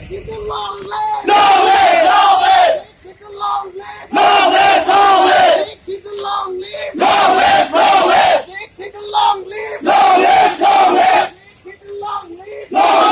Mexico long live! Long live, long live! Mexico long live! Long live, long live! Mexico long live! Long live, long live! Mexico long live! Long live, long live! Mexico long live! Long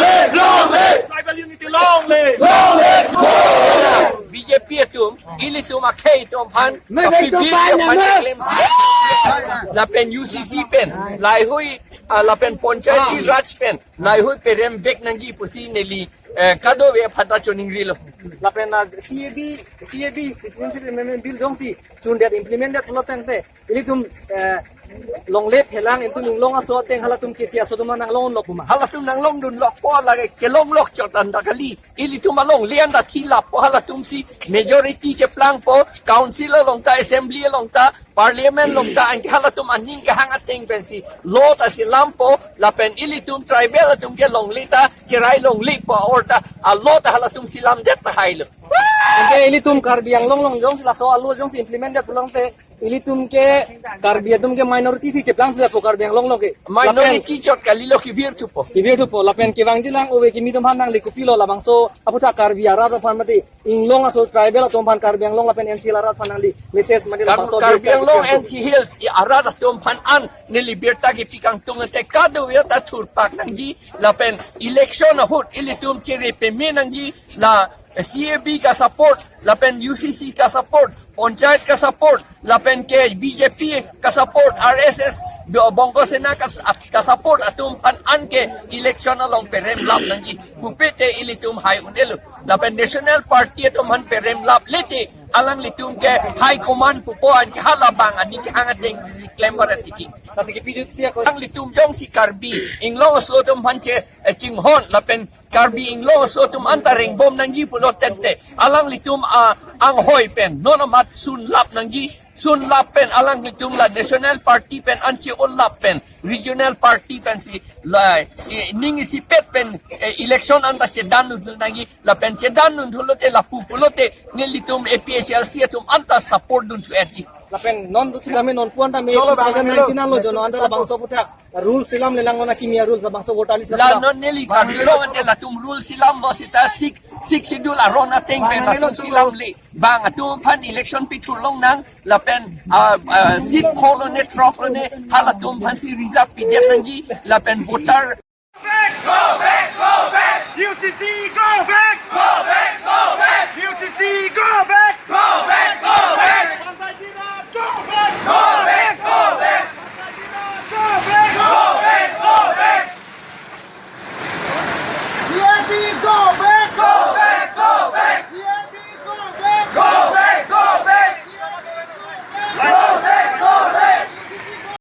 live, long live! Long live, long live! BJP tum ili tum akhei tum han lapen UCC pen lai hui lapen ponchayati raj pen lai hui perem bek nangi pusi neli kado ve phata choning rilo lapen CAB citizenship amendment bill dong si soon that implemented floten te ili tum long lep helang entu ning long aso teng halatum ke chia so nang long lokuma halatum nang long dun lok po lage ke long lok chotan dakali ili tum along lian da thila po halatum si majority che plang po council long ta assembly long ta parliament long ta ang halatum aning ka hang ateng pensi law ta silam po lapen ili tum tribal tum ke long lita chirai long li po orta a law ta halatum silam det ta hailo enge ili tum karbiang long jong sila so alu jong si implemented pulang te ili tum ke karbia tum ke minority si cheplang sila po karbiang long ke minority chot kalilo ki virtu po kibir tu po lapen ke wang jilang owe ki midum hanang likupilo labang so aputa karbia rada pharmati inglong aso tribal atom pan karbiang long lapen NC larat panang li message madi labang so karbiang long NC hills i arada tum pan an ni liberta ki pikang tung te kado ya ta turpak nangji lapen election hut ili tum chire pe menangji la CAB ka support lapen UCC ka support panchayat ka support lapen ke BJP ka support RSS Bongo Sena ka support atum pan an ke election along perem lap nangji pupete ilitum hai unelu lapen national party atum han perem lap lete alang litum ke high command pupo an halabang ani hangating clamor atiki kasi ki pijut siya ko ang litum jong si Karbi inglong so tum hanche chinghon lapen Karbi inglong so tum antaring bom nangji pulo tente alang litum ang hoy pen nonomat sun lap nangji sun lap pen alang litum la national party pen anche ol lap pen regional party pen si la ning si pet pen election anta chedan nun nangji la pen chedan nun thulote la pupulote nilitum APHLC tum anta support dun to eti lapen non du sila me non puanta me 2019 lo jono anta labang so puta rule silam lelang ona kimia rule labang so votali sa la non neli karlo ante la tum rule silam bo sita sik schedule arona teng pen la tum silam li bang atum pan election pitur long nang la pen sit kolone tropone halatum pan si result pi nangji la pen voter Go back, go back! UCC,